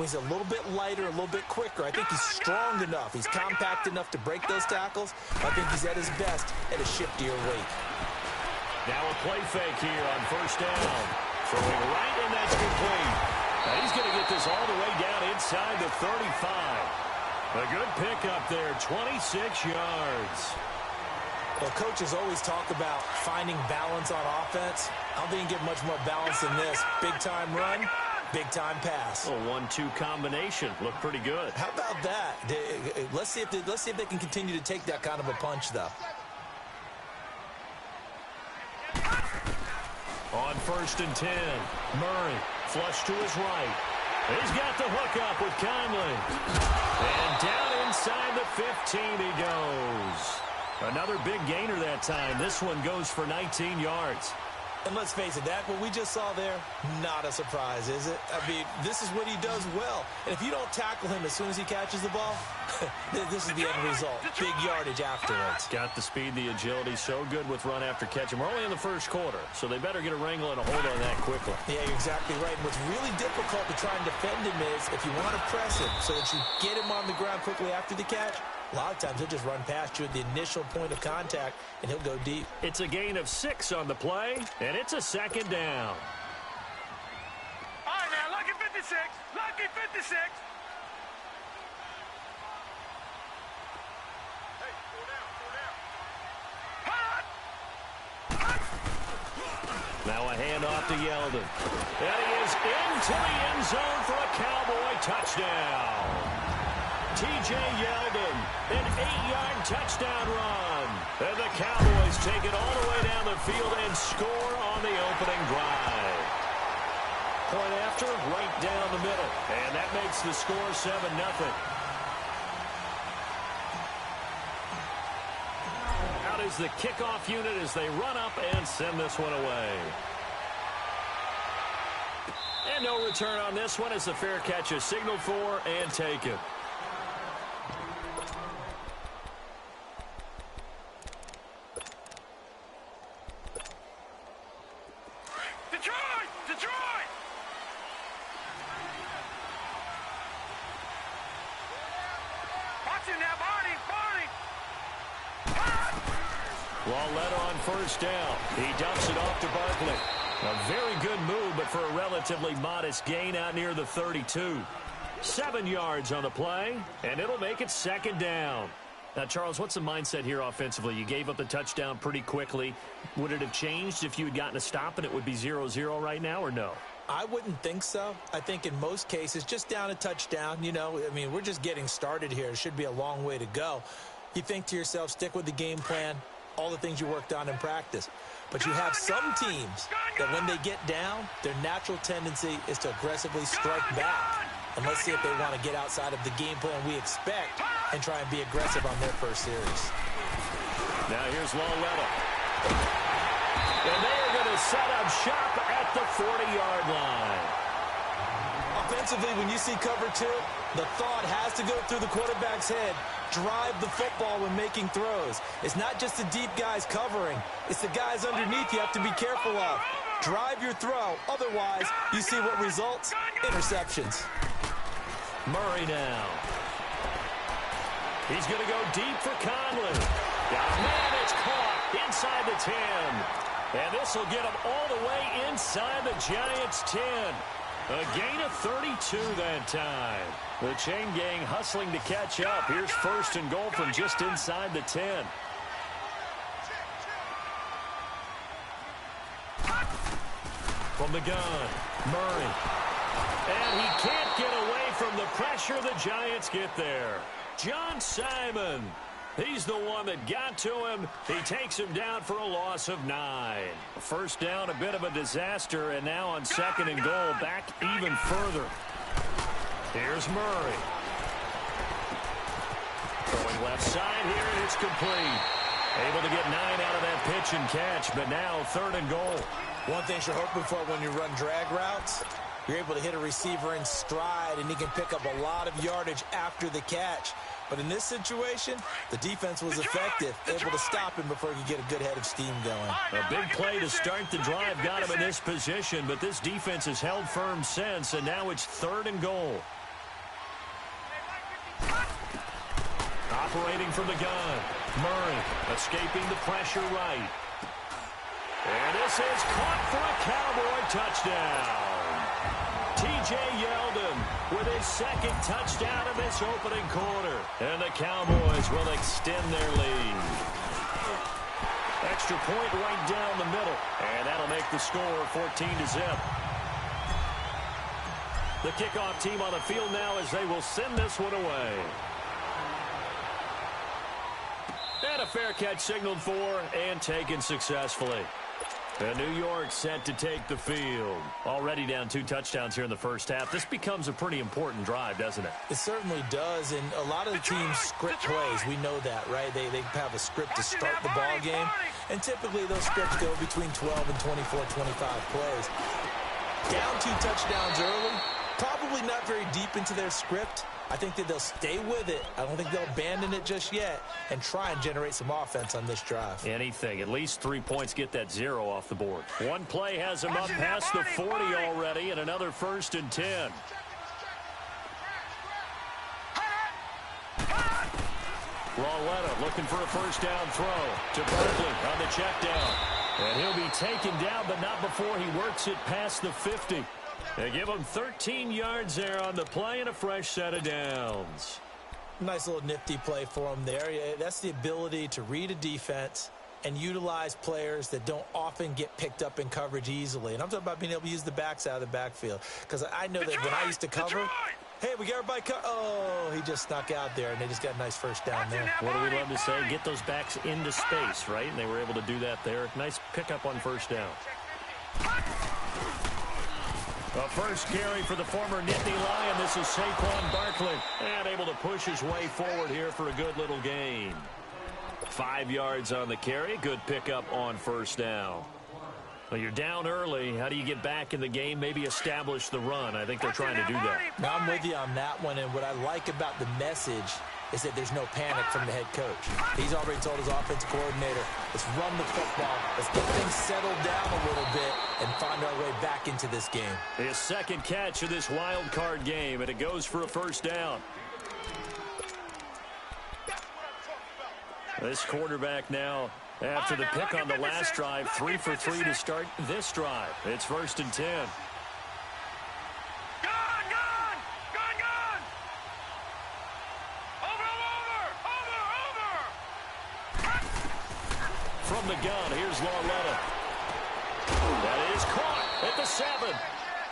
He's a little bit lighter, a little bit quicker. I think he's strong enough. He's compact enough to break those tackles. I think he's at his best at a shiftier weight. Now a play fake here on first down. Throwing right, and that's complete. Now he's going to get this all the way down inside the 35. A good pickup there, 26 yards. Well, coaches always talk about finding balance on offense. I don't think you get much more balance than this. Big-time run, big-time pass. A 1-2 combination. Looked pretty good. How about that? Let's see if they can continue to take that kind of a punch, though. On first and 10, Murray flush to his right. He's got the hook up with Conley. And down inside the 15 he goes. Another big gainer that time. This one goes for 19 yards. And let's face it, what we just saw there, not a surprise, is it? I mean, this is what he does well. And if you don't tackle him as soon as he catches the ball, this is the end result. Big yardage afterwards. Got the speed, the agility, so good with run after catch. And we're only in the first quarter, so they better get a wrangle and a hold on that quickly. Yeah, you're exactly right. And what's really difficult to try and defend him is if you want to press him so that you get him on the ground quickly after the catch, a lot of times he'll just run past you at the initial point of contact, and he'll go deep. It's a gain of 6 on the play, and it's a second down. All right, now, lucky 56. Lucky 56. Hey, pull down. Now a handoff to Yeldon. And he is into the end zone for a Cowboy touchdown. T.J. Yeldon, an 8-yard touchdown run. And the Cowboys take it all the way down the field and score on the opening drive. Point after, right down the middle. And that makes the score 7-0. Out is the kickoff unit as they run up and send this one away. And no return on this one as the fair catch is signaled for and taken. First down. He dumps it off to Barkley. A very good move, but for a relatively modest gain out near the 32. 7 yards on the play, and it'll make it second down. Now, Charles, what's the mindset here offensively? You gave up the touchdown pretty quickly. Would it have changed if you had gotten a stop and it would be 0-0 right now, or no? I wouldn't think so. I think in most cases, just down a touchdown, you know, I mean, we're just getting started here. It should be a long way to go. You think to yourself, stick with the game plan, all the things you worked on in practice. But you have some teams that when they get down, their natural tendency is to aggressively strike back. And let's see if they want to get outside of the game plan we expect and try and be aggressive on their first series. Now here's Lawretta. And they're going to set up shop at the 40-yard line. Offensively, when you see cover 2, the thought has to go through the quarterback's head. Drive the football when making throws. It's not just the deep guys covering. It's the guys underneath you have to be careful of. Drive your throw. Otherwise, you see what results? Interceptions. Murray now. He's going to go deep for Conley. Man, it's caught inside the 10. And this will get him all the way inside the Giants' 10. A gain of 32 that time. The chain gang hustling to catch up. Here's first and goal from just inside the 10. From the gun, Murray. And he can't get away from the pressure. The Giants get there. John Simon. He's the one that got to him. He takes him down for a loss of 9. First down, a bit of a disaster, and now on second and goal, back even further. Here's Murray. Throwing left side here, and it's complete. Able to get 9 out of that pitch and catch, but now third and goal. One thing you're hoping for when you run drag routes, you're able to hit a receiver in stride, and he can pick up a lot of yardage after the catch. But in this situation, the defense was effective, able to stop him before he could get a good head of steam going. A big play to start the drive got him in this position, but this defense has held firm since, and now it's third and goal. Operating from the gun. Murray escaping the pressure right. And this is caught for a Cowboy touchdown. T.J. Yeldon with his second touchdown of this opening quarter. And the Cowboys will extend their lead. Extra point right down the middle. And that'll make the score 14-0. The kickoff team on the field now as they will send this one away. And a fair catch signaled for and taken successfully. And New York set to take the field. Already down 2 touchdowns here in the first half. This becomes a pretty important drive, doesn't it? It certainly does, and a lot of the teams script plays. We know that, right? They have a script to start the ball game, and typically those scripts go between 12 and 24, 25 plays. Down 2 touchdowns early, probably not very deep into their script. I think that they'll stay with it. I don't think they'll abandon it just yet and try and generate some offense on this drive. Anything. At least 3 points get that 0 off the board. One play has them up past the 40 already, and another 1st and 10. Lauletta looking for a first down throw to Barkley on the check down. And he'll be taken down, but not before he works it past the 50. They give him 13 yards there on the play and a fresh set of downs. Nice little nifty play for him there. That's the ability to read a defense and utilize players that don't often get picked up in coverage easily. And I'm talking about being able to use the backs out of the backfield. Because I know that when I used to cover, hey, we got everybody oh, he just snuck out there, and they just got a nice first down there. What do we love to say? Get those backs into space, right? And they were able to do that there. Nice pickup on first down. The first carry for the former Nittany Lion. This is Saquon Barkley. And able to push his way forward here for a good little gain. 5 yards on the carry. Good pickup on first down. Well, you're down early. How do you get back in the game? Maybe establish the run. I think they're trying to do that. Now, I'm with you on that one. And what I like about the message is that there's no panic from the head coach. He's already told his offensive coordinator, let's run the football. Let's get things settled down a little bit and find our way back into this game. His second catch of this wild card game, and it goes for a first down. This quarterback now, after the pick on the last drive, 3 for 3 to start this drive. It's 1st and 10. From the gun, here's Lauletta. That is caught at the 7.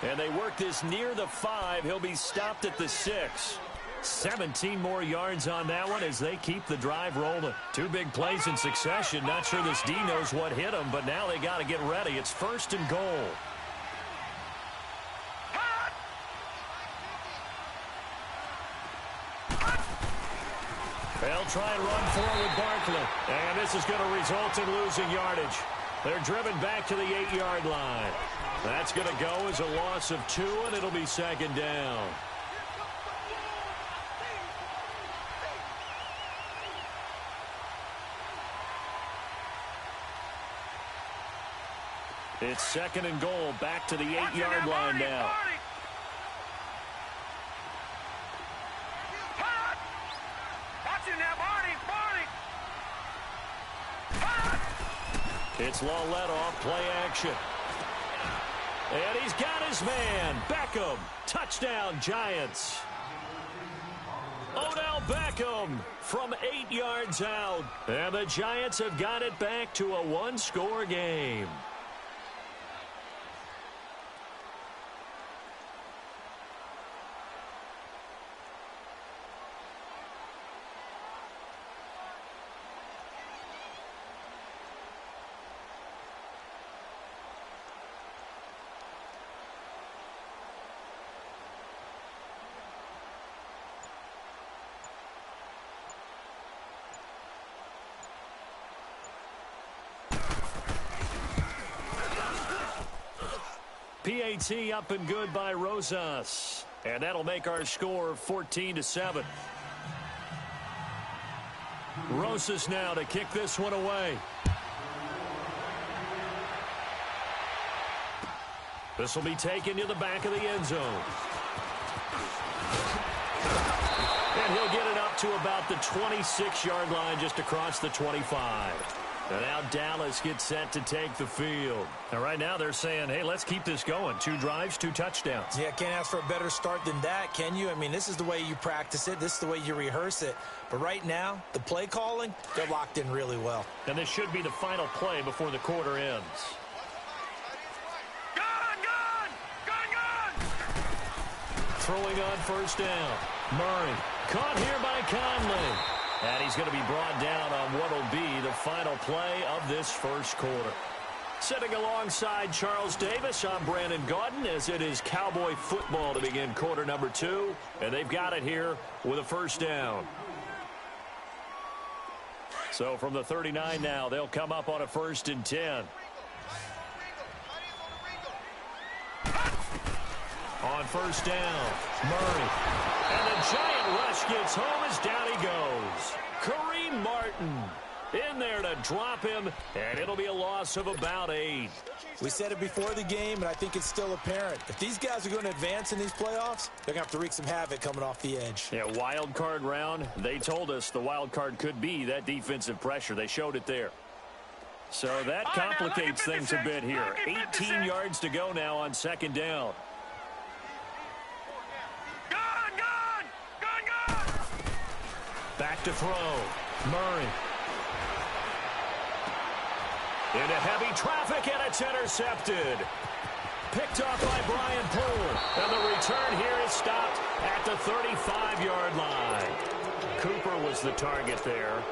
And they work this near the 5. He'll be stopped at the 6. 17 more yards on that one as they keep the drive rolling. 2 big plays in succession. Not sure this D knows what hit him, but now they got to get ready. It's 1st and goal. They'll try and run forward Barkley. And this is going to result in losing yardage. They're driven back to the 8-yard line. That's going to go as a loss of 2, and it'll be 2nd down. It's 2nd and goal, back to the 8-yard line now. It's Lauletta off play action. And he's got his man, Beckham. Touchdown, Giants. Odell Beckham from 8 yards out. And the Giants have got it back to a 1-score game. PAT up and good by Rosas. And that'll make our score 14-7. Rosas now to kick this one away. This will be taken to the back of the end zone. And And he'll get it up to about the 26-yard line, just across the 25. And now Dallas gets set to take the field. And right now they're saying, hey, let's keep this going. 2 drives, 2 touchdowns. Yeah, can't ask for a better start than that, can you? I mean, this is the way you practice it. This is the way you rehearse it. But right now, the play calling, they're locked in really well. And this should be the final play before the quarter ends. Throwing on first down. Murray caught here by Conley. And he's going to be brought down on what will be the final play of this first quarter. Sitting alongside Charles Davis, I'm Brandon Gaudin, as it is Cowboy football to begin quarter number 2. And they've got it here with a first down. So from the 39 now, they'll come up on a 1st and 10. On first down, Murray. And the giant rush gets home as down he goes. Kareem Martin in there to drop him, and it'll be a loss of about 8. We said it before the game, and I think it's still apparent. If these guys are going to advance in these playoffs, they're going to have to wreak some havoc coming off the edge. Yeah, wild card round. They told us the wild card could be that defensive pressure. They showed it there. So that complicates things a bit here. 18 yards to go now on 2nd down. Back to throw. Murray. Into heavy traffic, and it's intercepted. Picked off by Brian Poole. And the return here is stopped at the 35-yard line. Cooper was the target there.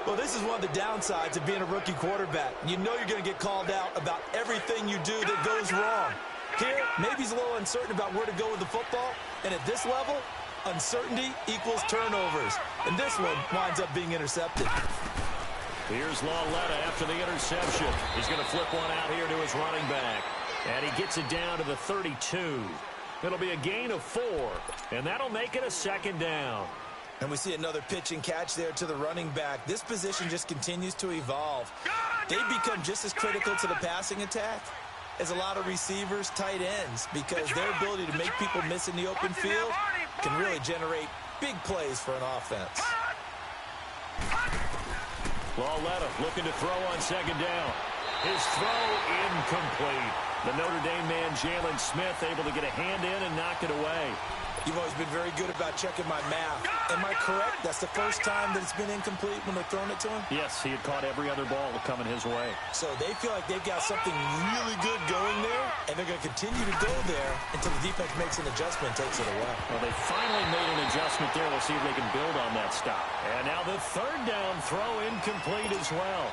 Well, this is one of the downsides of being a rookie quarterback. You know you're going to get called out about everything you do that goes wrong. Here, maybe he's a little uncertain about where to go with the football. And at this level, uncertainty equals turnovers. And this one winds up being intercepted. Here's Lauletta after the interception. He's going to flip one out here to his running back. And he gets it down to the 32. It'll be a gain of 4. And that'll make it a 2nd down. And we see another pitch and catch there to the running back. This position just continues to evolve. They become just as critical to the passing attack as a lot of receivers, tight ends, because their ability to make people miss in the open field can really generate big plays for an offense. Lauletta looking to throw on 2nd down. His throw incomplete. The Notre Dame man, Jalen Smith, able to get a hand in and knock it away. You've always been very good about checking my math. Am I correct? That's the first time that it's been incomplete when they're throwing it to him? Yes, he had caught every other ball coming his way. So they feel like they've got something really good going there, and they're going to continue to go there until the defense makes an adjustment and takes it away. Well, they finally made an adjustment there. We'll see if they can build on that stop. And now the 3rd down throw incomplete as well.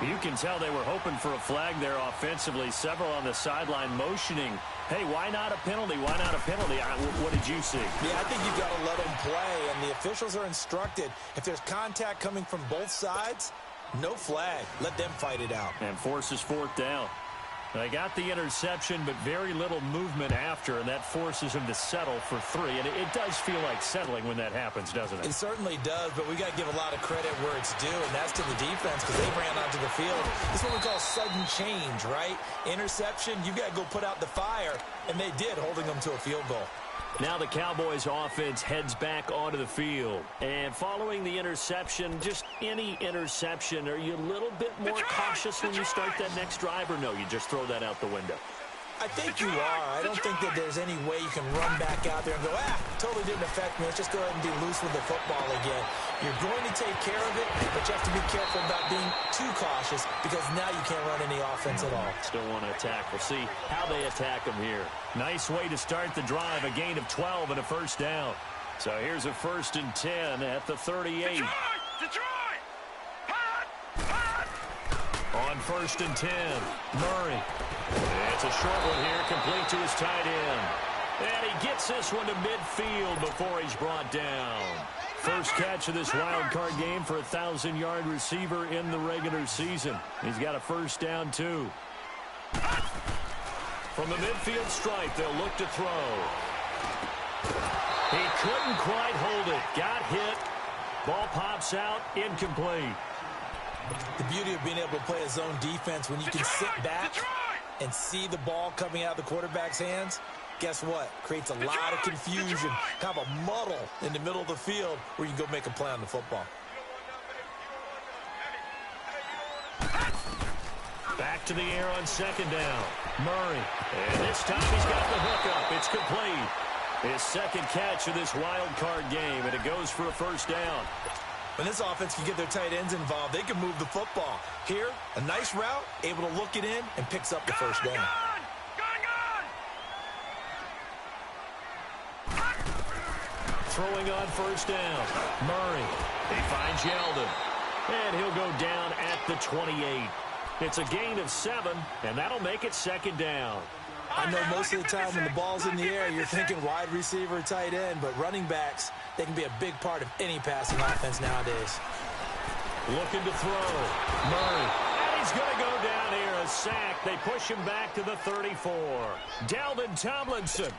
You can tell they were hoping for a flag there offensively. Several on the sideline motioning, hey, why not a penalty? Why not a penalty? What did you see? Yeah, I think you've got to let them play, and the officials are instructed. If there's contact coming from both sides, no flag. Let them fight it out. And forces 4th down. They got the interception, but very little movement after, and that forces him to settle for 3. And it does feel like settling when that happens, doesn't it? It certainly does, but we got to give a lot of credit where it's due, and that's to the defense because they ran onto the field. This is what we call sudden change, right? Interception, you've got to go put out the fire, and they did, holding them to a field goal. Now the Cowboys offense heads back onto the field. And following the interception, just any interception, are you a little bit more cautious when you start that next drive, or no, you just throw that out the window? I think you are. I don't think that there's any way you can run back out there and go, totally didn't affect me. Let's just go ahead and be loose with the football again. You're going to take care of it, but you have to be careful about being too cautious because now you can't run any offense at all. Still want to attack. We'll see how they attack them here. Nice way to start the drive, a gain of 12 and a 1st down. So here's a 1st and 10 at the 38. Detroit! On 1st and 10, Murray. It's a short one here, complete to his tight end. And he gets this one to midfield before he's brought down. First catch of this wild card game for a 1,000-yard receiver in the regular season. He's got a 1st down, too. From the midfield stripe, they'll look to throw. He couldn't quite hold it. Got hit. Ball pops out, incomplete. The beauty of being able to play a zone defense when you can sit back and see the ball coming out of the quarterback's hands, Guess what? Creates a lot of confusion, kind of a muddle in the middle of the field where you can go make a play on the football. Back to the air on second down. Murray. And this time he's got the hook up. It's complete. His second catch of this wild card game, and it goes for a first down. When this offense can get their tight ends involved, they can move the football. Here, a nice route, able to look it in, and picks up the first down. Throwing on first down. Murray. He finds Yeldon. And he'll go down at the 28. It's a gain of 7, and that'll make it second down. I know most of the time when the ball's in the air, you're thinking wide receiver, tight end, but running backs, they can be a big part of any passing offense nowadays. Looking to throw. Murray. And he's going to go down here. A sack. They push him back to the 34. Dalvin Tomlinson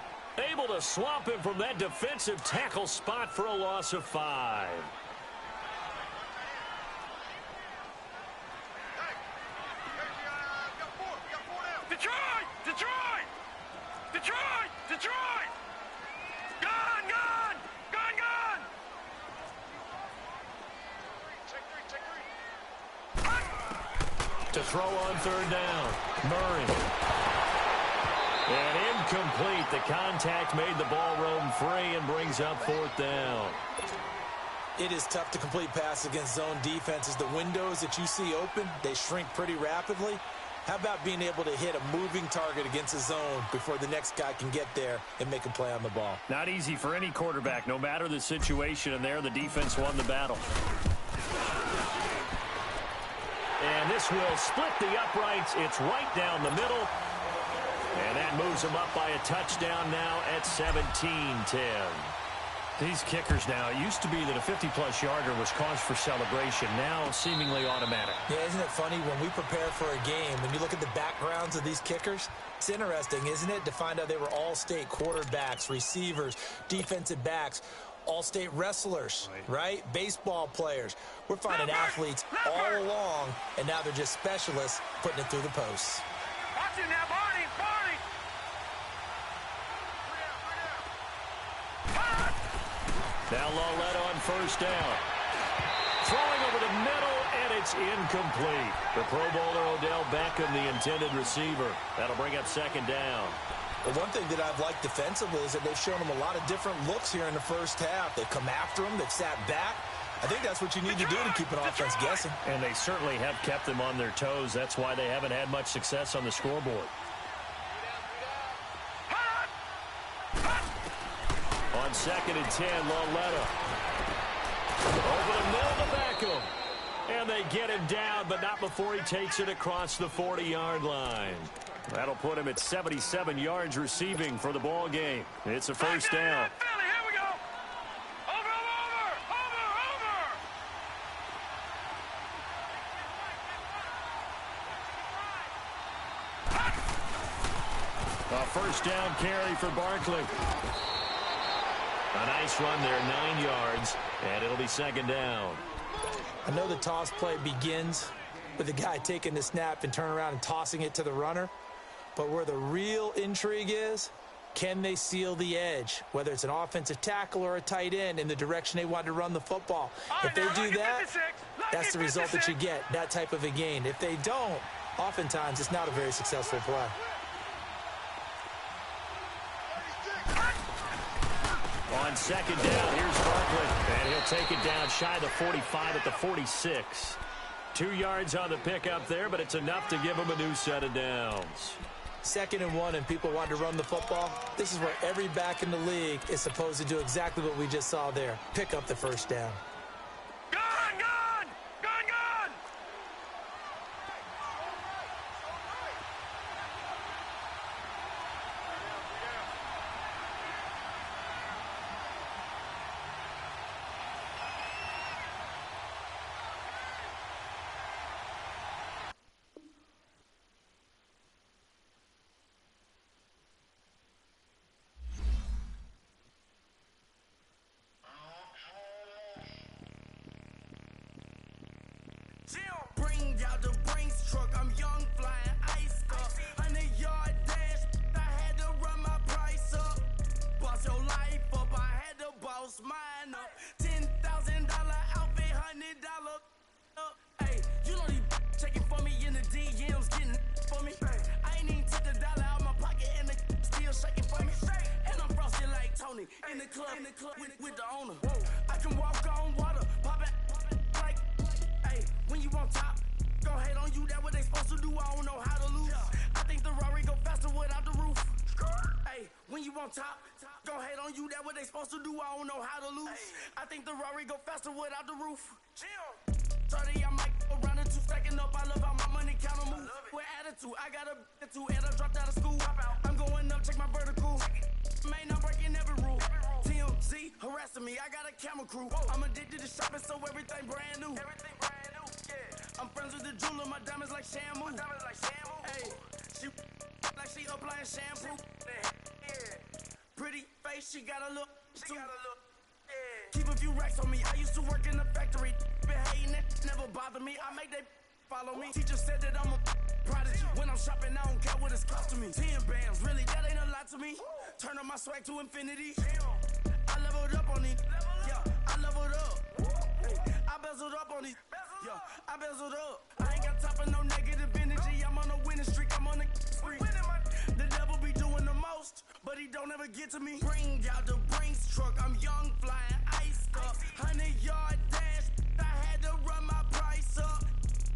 able to swamp him from that defensive tackle spot for a loss of 5. Detroit! Detroit! Detroit! Detroit! Gone! Gone! Gone! Gone! To throw on third down. Murray. And incomplete. The contact made the ball roam free and brings up fourth down. It is tough to complete passes against zone defenses. The windows that you see open, they shrink pretty rapidly. How about being able to hit a moving target against a zone before the next guy can get there and make a play on the ball? Not easy for any quarterback, no matter the situation, and there the defense won the battle. And this will split the uprights. It's right down the middle. And that moves them up by a touchdown now at 17-10. These kickers now, it used to be that a 50-plus yarder was cause for celebration, now seemingly automatic. Yeah, isn't it funny when we prepare for a game, when you look at the backgrounds of these kickers, it's interesting, isn't it, to find out they were all-state quarterbacks, receivers, defensive backs, all-state wrestlers, right? Baseball players. We're finding athletes all along, and now they're just specialists putting it through the posts. Watch it now, Barney! Barney! Now Loletta on first down. Throwing over the middle, and it's incomplete. The Pro Bowler Odell Beckham, the intended receiver. That'll bring up second down. Well, one thing that I've liked defensively is that they've shown them a lot of different looks here in the first half. They've come after them. They've sat back. I think that's what you need to do to keep an offense guessing. And they certainly have kept them on their toes. That's why they haven't had much success on the scoreboard. On second and 10, Loletta. Over the middle to Beckham. And they get him down, but not before he takes it across the 40-yard line. That'll put him at 77 yards receiving for the ball game. It's a first down. Here we go! Over! A first down carry for Barkley. A nice run there, 9 yards, and it'll be second down. I know the toss play begins with the guy taking the snap and turning around and tossing it to the runner. But where the real intrigue is, can they seal the edge, whether it's an offensive tackle or a tight end, in the direction they want to run the football? If they do that, that's the result that you get, that type of a gain. If they don't, oftentimes it's not a very successful play. On second down, here's Barkley, and he'll take it down shy of the 45 at the 46. 2 yards on the pickup there, but it's enough to give him a new set of downs. 2nd and 1 and people want to run the football. This is where every back in the league is supposed to do exactly what we just saw there. Pick up the first down. Bring out the Brinks truck, I'm young, flying ice up. 100-yard dash, I had to run my price up. mine up. $10,000 outfit, $100 up. Hey, you know these checking for me in the DMs, getting for me. I ain't even took a dollar out my pocket and the still shaking for me. And I'm frosted like Tony in the club with the owner. I can walk on water, pop it like, hey, when you on top, go hate on you, that what they supposed to do, I don't know how to lose. I think the Rari go faster without the roof. Hey, when you on top, go hate on you, that what they supposed to do, I don't know how to lose. I think the Rari go faster without the roof. 30, I might go around the two, stacking up, I love how my money counter move. With attitude, I got a two, and I dropped out of school. I'm going up, check my vertical. Man, I'm breaking every rule. TMZ harassing me, I got a camera crew. I'm addicted to shopping, so everything brand new. I'm friends with the jeweler, my diamonds like Shamu. Hey, she like she applying shampoo. Pretty face, she got a look. Keep a few racks on me. I used to work in the factory. Been hating it, never bother me. I make they follow me. Teacher said that I'm a prodigy. When I'm shopping, I don't care what it's costing me. 10 bands, really, that ain't a lot to me. Turn up my swag to infinity. I leveled up on these. Yeah, I leveled up. Hey, I bezeled up on these. Yeah, I bezeled up. I ain't got time for no negative energy. I'm on a winning streak. I'm on a spree. The devil be doing the most, but he don't ever get to me. Bring out the Brinks truck. I'm young, flying, iced up. 100-yard dash. I had to run my price up.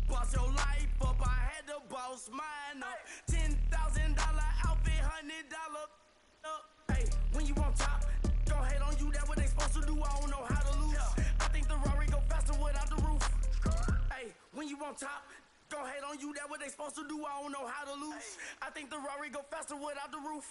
Boss your life up. I had to boss mine up. $10,000 outfit, $100 up. Hey, when you on top, go hate on you. That what they supposed to do. I don't know how to lose. I think the Rari go faster without the roof. Hey, when you on top, go hate on you. That what they supposed to do. I don't know how to lose. I think the Rari go faster without the roof.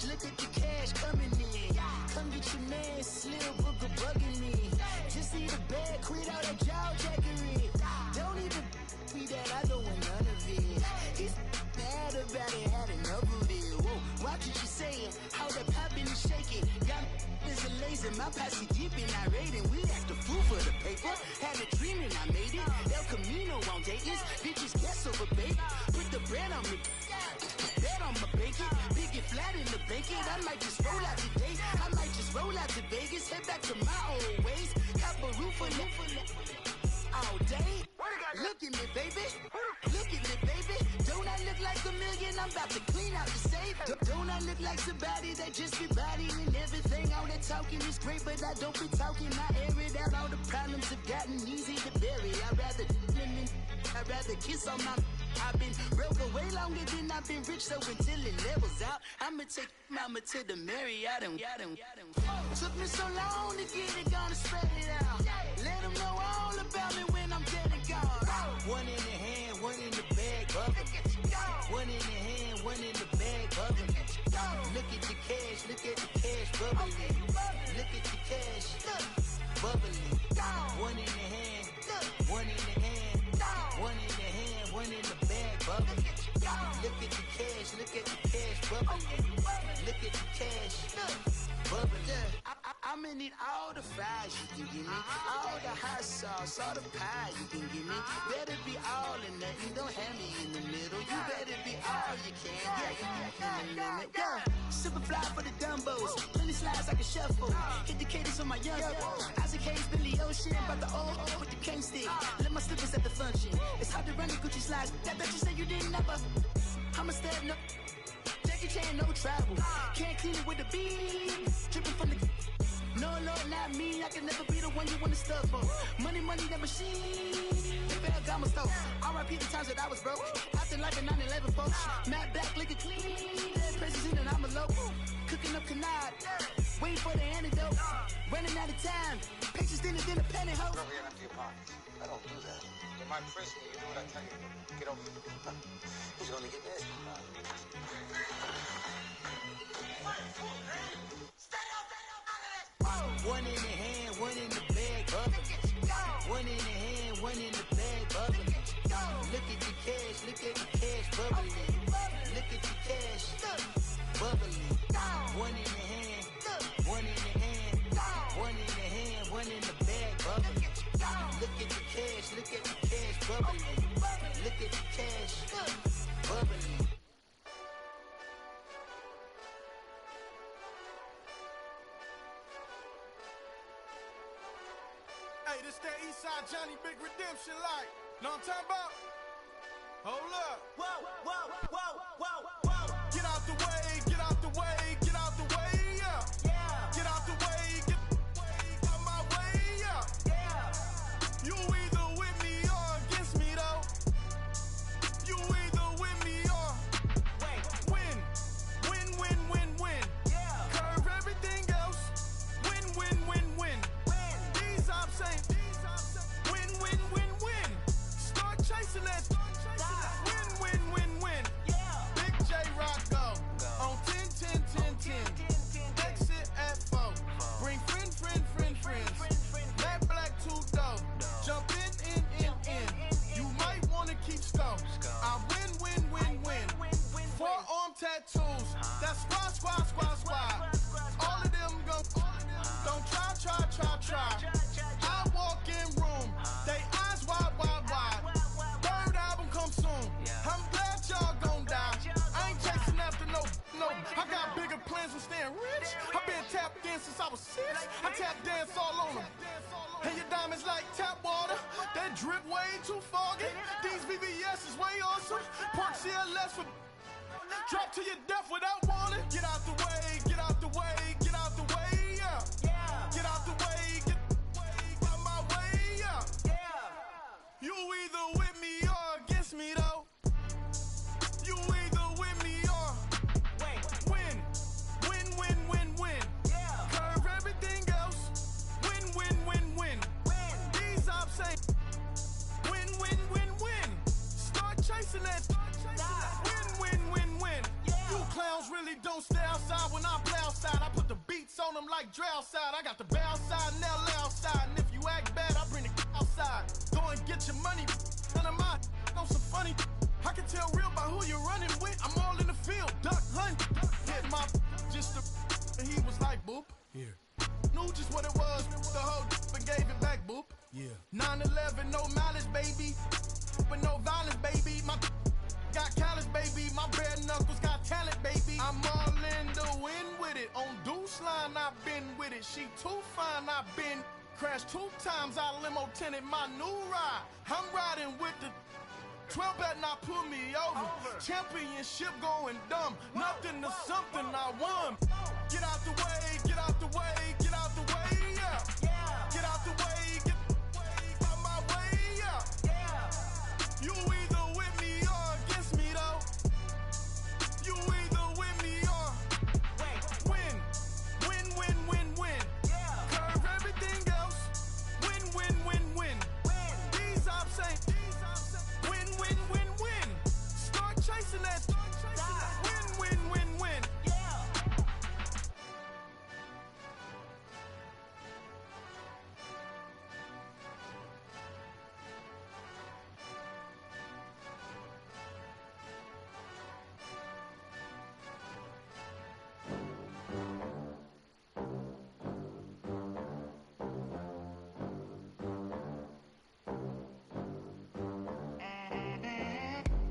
Look at the cash coming in. Come get your man, Slim Booker bugging me. Just see the bag, quit all that jaw jackery. Don't even be that, I don't want none of it. He's mad about it, had enough of it. Whoa, watch what you saying, how that poppin' and shaking. Got is a laser, my posse deep and irate, and we act a fool for the paper. Had a dream and I made it. El Camino on Dayton's, bitches guess over bait. Put the bread on me. Bet on my bacon, big and flat in the bacon. I might just roll out today. I might just roll out to Vegas, head back to my old ways. Have a roof for all day. Look at me, baby. Look at me, baby. Don't I look like a million? I'm about to clean out the safe. Don't I look like somebody that just be bodying everything? All that talking is great, but I don't be talking. I air it out. All the problems have gotten easy to bury. I'd rather kiss on my. I've been broke way longer than I've been rich, so until it levels out, I'ma take mama to the Marriott and took me so long to get it, gonna spread it out. Let them know all about me when I'm dead and gone. One in the hand, one in the bag, bubbling. One in the hand, one in the bag, bubbling. Look at the cash, look at the cash bubbling. Look at the cash, bubbling. One in the hand, one in the hand, one in the hand, one in the bag, bubbling. Look at the cash, look at the cash bubbling. Look at the cash, bubbling. I'ma need all the fries you can give me, all the hot sauce, all the pie you can give me. Better be all or nothing, don't have me in the middle. You better be all you can, yeah. Super fly for the Dumbos, plenty slides like a shuffle. Hit the cadence on my young Isaac Hayes, Billy Ocean, about the old with the cane stick. Let my slippers at the function. It's hard to run the Gucci slides. That bet you say you didn't never. I'm a step no. Jackie Chan, no travel. Can't clean it with the beam. Dripping from the. No, Lord, not me. I can never be the one you wanna stuff for. Money, that machine. Ferragamo store. R.I.P. the times that I was broke. After life in 9/11, folks. Matte black, liquor clean. Dead president and I'm a local. Cooking up canard. Waiting for the antidote. Running out of time. Patience thinner than a pantyhose. Over here in a few pockets. I don't do my prison. You do what I tell you. Get over here. He's gonna get this. One in the hand, one in the bag, bubbling. One in the hand, one in the bag, bubbling. Look at the cash, bubbling. Look at the cash, bubbling. One in the hand, one in the hand, one in the hand, one in the bag, bubbling. Look at the cash, bubbling. Look at the cash, bubbling. Hey, this that Eastside Johnny Big Redemption like. Know what I'm talking about? Hold up. Whoa, whoa, whoa, whoa, whoa. Get out the way, get out the way, get out the way, yeah. Get out the way, get out my way, yeah. You either with me or against me, though. You either with me or win. Win, win, win, win. Curve everything else. Win, win, win, win. These ops ain't win, win, win, win. Start chasing that. Win, win, win, win. Big J Rock go on 10, 10, 10, 10. Exit at 4. Bring friends. Matt Black 2 dough. Jump in. You might wanna keep scope. I win, win, win, win. Forearm tattoos. That's squad. All of them go. Don't try. I walk in room. They eyes wide. Third album come soon. I'm glad y'all gon' die. I ain't chasing after no. I got bigger plans than staying rich. I been tapped in since I was 6. I tap dance all on them. And your diamonds like tap water. That drip way too foggy. These VVS is way awesome. Pork CLS for drop to your death without warning. Get out the way, get out the way, get out the way, yeah. Get out the way, get out my way, yeah. You either with me or against me, though. You either with me or win. Win, win, win, win. Curve everything else. Win, win, win, win. These ops ain't win, win, win, win. Start chasing that. Win, win, win, win. You clowns really don't stay outside when I play outside. I put the beats on them like Dre outside. I got the bow side and LA outside. And if you act bad, I bring the outside. Go and get your money. None of my on some funny. I can tell real by who you're running with. I'm all in the field, duck hunt. Hit my just and he was like, boop. Here. Knew just what it was. The whole and gave it back, boop. Yeah. 9/11, no mileage, baby. But no violence, baby. My got callous, baby. My bare knuckles got talent, baby. I'm all in the wind with it. On Deuce line, I've been with it. She too fine, I've been crashed 2 times. I limo tinted my new ride. I'm riding with the 12 better not pull me over. Championship going dumb. Nothing to something I won. Get out the way, get out the way, get out the way, yeah. Get out the way, get out my way, yeah. You either with me or against me, though. You either with me or win. Win, win, win, win. Curve everything else. Win, win, win, win. These ops ain't win, win, win, win. Start chasing that. Win, win, win, win.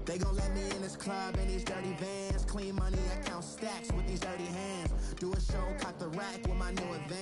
They gon' let me in this club in these dirty vans. Clean money, I count stacks with these dirty hands. Do a show, cock the rack with my new advance.